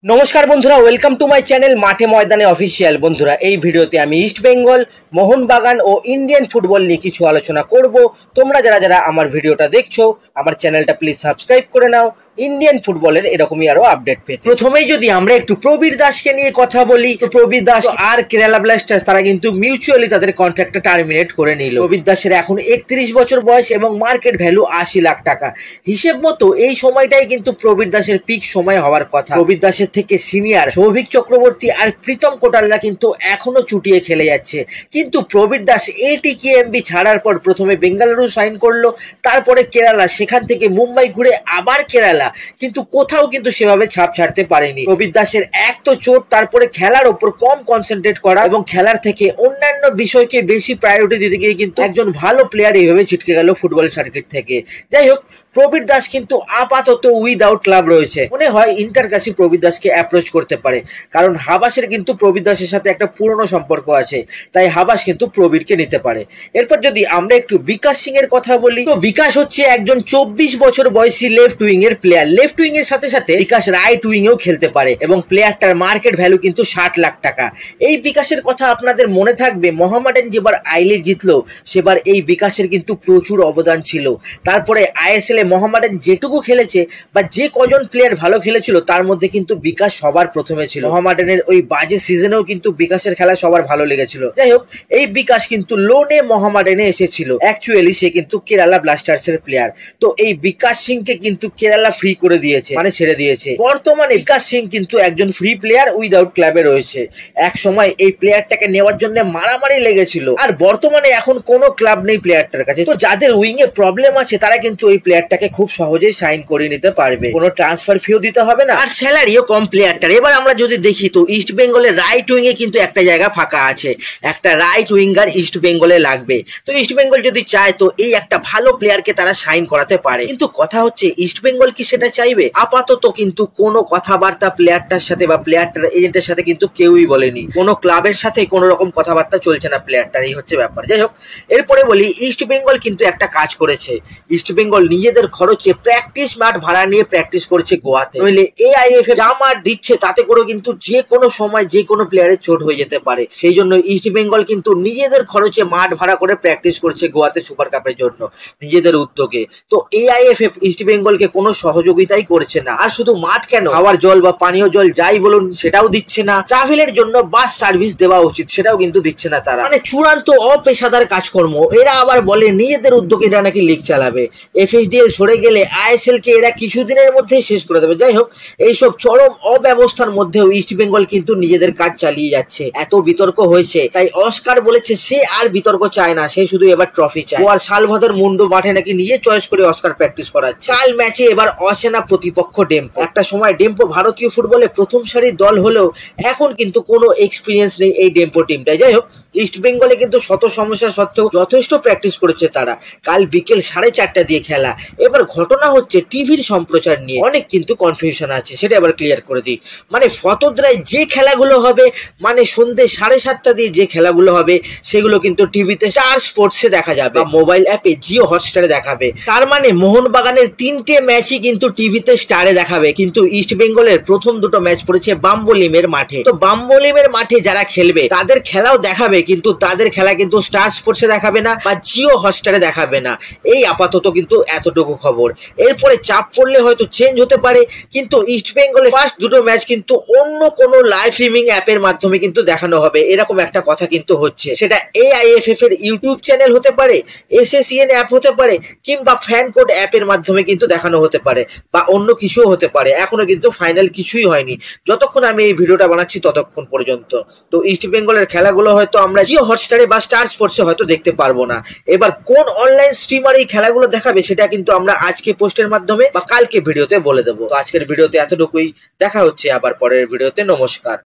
নমস্কার বন্ধুরা, welcome to my channel মাঠে ময়দানে অফিসিয়াল। বন্ধুরা, এই ভিডিওতে আমি ইস্ট বেঙ্গল, মোহনবাগান ও ইন্ডিয়ান ফুটবল নিয়ে কিছু আলোচনা করব। তোমরা যারা যারা আমার ভিডিওটা দেখছো, আমার চ্যানেলটা প্লিজ সাবস্ক্রাইব করে নাও ইন্ডিয়ান ফুটবলের এরকমই আরো আপডেট পেতে। প্রথমেই যদি আমরা একটু প্রবীর দাসকে নিয়ে কথা বলি, তো প্রবীর দাস আর কেরালা ব্লাস্টার্স তারা কিন্তু মিউচুয়ালি তাদের কন্ট্রাক্টটা টার্মিনেট করে নিল। প্রবীর দাসের এখন 31 বছর বয়স এবং মার্কেট ভ্যালু 80 লাখ টাকা। হিসেব মতো এই সময়টাই কিন্তু প্রবীর দাসের পিক সময় হওয়ার কথা। প্রবীর দাসের থেকে সিনিয়র সৌভিক চক্রবর্তী আর প্রীতম কোটালরা কিন্তু এখনো চুটিয়ে খেলে যাচ্ছে, কিন্তু প্রবীর দাস এটিকেএমবি ছাড়ার পর প্রথমে বেঙ্গালুরু সাইন করলো, তারপরে কেরালা, সেখান থেকে মুম্বাই ঘুরে আবার কেরালা, কিন্তু কোথাও কিন্তু সেভাবে ছাপ ছাড়তে পারেনি। প্রবীর দাসের এক তো চোট, তারপরে খেলার উপর কম কনসেন্ট্রেট করা এবং খেলার থেকে অন্যান্য বিষয়কে বেশি প্রায়োরিটি দিতে গিয়ে কিন্তু একজন ভালো প্লেয়ার এইভাবে ছিটকে গেল ফুটবল সার্কিট থেকে। যাই হোক, প্রবীর দাস কিন্তু আপাতত উইদাউট ক্লাব রয়েছে। মনে হয় ইন্টার কাশি প্রবীর দাসকে অ্যাপ্রোচ করতে পারে, কারণ হাবাসের কিন্তু প্রবীর দাসের সাথে একটা পুরনো সম্পর্ক আছে, তাই হাবাস কিন্তু প্রবীরকে নিতে পারে। এরপর যদি আমরা একটু বিকাশ সিং এর কথা বলি, তো বিকাশ হচ্ছে একজন 24 বছর বয়সী লেফট উইং এর প্লেয়ার। লেফট উইং এর সাথে সাথে বিকাশ রাইট উইং এও খেলতে পারে এবং প্লেয়ারটার মার্কেট ভ্যালু কিন্তু 60 লাখ টাকা। এই বিকাশের কথা আপনাদের মনে থাকবে, মোহামেডান যেবার আই লিগ জিতলো সেবার এই বিকাশের কিন্তু প্রচুর অবদান ছিল। তারপরে আইএসএল এ মোহামেডান যেটুকু খেলেছে বা যে কজন প্লেয়ার ভালো খেলেছিল তার মধ্যে কিন্তু বিকাশ সবার প্রথমে ছিল। মোহামেডানের ওই বাজে সিজনেও কিন্তু বিকাশের খেলা সবার ভালো লেগেছিল। যাই হোক, এই বিকাশ কিন্তু লোনে মোহামেডানে এসেছিল। অ্যাকচুয়ালি সে কিন্তু কেরালা ব্লাস্টার্স এর প্লেয়ার। তো এই বিকাশ সিংকে কিন্তু কেরালা ফ্রি করে দিয়েছে, মানে ছেড়ে দিয়েছে। বর্তমানে বিকাশ সিং কিন্তু একজন ফ্রি প্লেয়ার উইদাউট ক্লাবে রয়েছে। এক সময় এই প্লেয়ারটাকে নেওয়ার জন্য মারামারি লেগেছিল, আর বর্তমানে এখন কোনো ক্লাব নেই প্লেয়ারটার কাছে। তো যাদের উইং এ প্রবলেম আছে তারা কিন্তু এই প্লেয়ারটাকে খুব সহজেই সাইন করে নিতে পারবে, কোনো ট্রান্সফার ফিও দিতে হবে না, আর স্যালারিও কম প্লেয়ারটার। এবার আমরা যদি দেখি তো ইস্ট বেঙ্গলের রাইট উইং এ কিন্তু একটা জায়গা ফাঁকা আছে, একটা রাইট উইঙ্গার ইস্ট বেঙ্গলে লাগবে। তো ইস্ট বেঙ্গল যদি চায় তো এই একটা ভালো প্লেয়ারকে তারা সাইন করাতে পারে, কিন্তু কথা হচ্ছে ইস্ট বেঙ্গল কি সেটা চাইবে? আপাতত কিন্তু কোনো কথাবার্তা প্লেয়ারটার সাথে বা প্লেয়ারটার এজেন্টের সাথে কিন্তু কেউই বলেনি, কোনো ক্লাবের সাথে কোনো রকম কথাবার্তা চলছে না প্লেয়ারটার, এই হচ্ছে ব্যাপার। যাই হোক, এরপরে বলি ইস্ট বেঙ্গল কিন্তু একটা কাজ করেছে। ইস্ট বেঙ্গল নিজেদের খরচে প্র্যাকটিস মাঠ ভাড়া নিয়ে প্র্যাকটিস করছে গোয়াতে। নইলে এআইএফ যা মাঠ দিচ্ছে তাতে করে কিন্তু যে কোনো সময় যে কোনো প্লেয়ারের চোট হয়ে যেতে পারে। সেই জন্য ইস্ট বেঙ্গল কিন্তু নিজেদের খরচে মাঠ ভাড়া করে প্র্যাকটিস করছে গোয়াতে সুপার কাপের জন্য, নিজেদের উদ্যোগে। তো এআইএফএফ ইস্ট বেঙ্গলকে কোনো সহযোগিতাই করছে না। আর শুধু মাঠ কেন, খাওয়ার জল বা পানীয় জল যাই বলুন সেটাও দিচ্ছে না। ট্রাভেলের জন্য বাস সার্ভিস দেওয়া উচিত, সেটাও কিন্তু দিচ্ছে না তারা। মানে চূড়ান্ত অপেশাদার কাজকর্ম। এরা আবার বলে নিজেদের উদ্যোগে এরা নাকি লিগ চালাবে। এফএসডিএল সরে গেলে আইএসএল কে এরা কিছুদিনের মধ্যেই শেষ করে দেবে। যাই হোক, এইসব চরম অব্যবস্থার মধ্যেও ইস্ট বেঙ্গল কিন্তু নিজেদের কাজ চালিয়ে যাচ্ছে। এত বিতর্ক হয়েছে তাই অস্কার বলেছে সে আর বিতর্ক চায় না, সে শুধু এবার ট্রফি চায়। আর সালভাদর মুন্ডো মাঠে নাকি নিজে চয়েস করে অস্কার প্র্যাকটিস করাচ্ছে। কাল ম্যাচে এবার অচেনা প্রতিপক্ষ ডেম্পো। একটা সময় ডেম্পো ভারতীয় ফুটবলে প্রথম সারির দল হলেও এখন কিন্তু কোনো এক্সপিরিয়েন্স নেই এই ডেম্পো টিমটায়। যাই হোক, ইস্ট বেঙ্গলে কিন্তু শত সমস্যা সত্ত্বেও যথেষ্ট প্র্যাকটিস করেছে তারা। কাল বিকেল 4:30 দিয়ে খেলা। এবার ঘটনা হচ্ছে টিভির সম্প্রচার নিয়ে অনেক কিন্তু কনফিউশন আছে, সেটা আবার ক্লিয়ার করে দিই। মানে ফতোদ্রায় যে খেলাগুলো হবে, মানে সন্ধ্যে 7:30 দিয়ে যে খেলাগুলো হবে সেগুলো কিন্তু টিভিতে স্টার স্পোর্টসে দেখা যাবে, মোবাইল অ্যাপে জিও হটস্টারে দেখাবে। তার মানে মোহনবাগানের 3টে ম্যাচই কিন্তু টিভিতে স্টারে দেখাবে। কিন্তু ইস্ট বেঙ্গলের প্রথম দুটো ম্যাচ পড়েছে বাম্বলিমের মাঠে। তো বাম্বলিমের মাঠে যারা খেলবে তাদের খেলাও দেখাবে, কিন্তু তাদের খেলা কিন্তু স্টার স্পোর্টসে দেখাবে না বা জিও হটস্টারে দেখাবে না। এই আপাতত কিন্তু এতটুকু খবর। এরপরে চাপ পড়লে হয়তো চেঞ্জ হতে পারে, কিন্তু ইস্ট বেঙ্গলের ফার্স্ট দুটো ম্যাচ কিন্তু অন্য কোনো লাইভ স্ট্রিমিং অ্যাপের মাধ্যমে কিন্তু দেখানো হবে, এরকম একটা কথা কিন্তু হচ্ছে। সেটা এআইএফএফ এর ইউটিউব চ্যানেল হতে পারে, এসএসিএন অ্যাপ হতে পারে, কিংবা ফ্যান কোড অ্যাপের মাধ্যমে কিন্তু দেখানো হতে পারে, বা অন্য কিছুও হতে পারে। এখনো কিন্তু ফাইনাল কিছুই হয়নি যতক্ষণ আমি এই ভিডিওটা বানাচ্ছি ততক্ষণ পর্যন্ত। তো ইস্ট বেঙ্গলের খেলাগুলো হয়তো আমরা জিও হটস্টারে বা স্টার স্পোর্টসে হয়তো দেখতে পারবো না। এবার কোন অনলাইন স্ট্রিমার এই খেলাগুলো দেখাবে সেটা কিন্তু আমরা আজকে পোস্টের মাধ্যমে বা কালকে ভিডিওতে বলে দেবো। তো আজকের ভিডিওতে এতটুকুই, দেখা হচ্ছে আবার পরের ভিডিওতে। নমস্কার।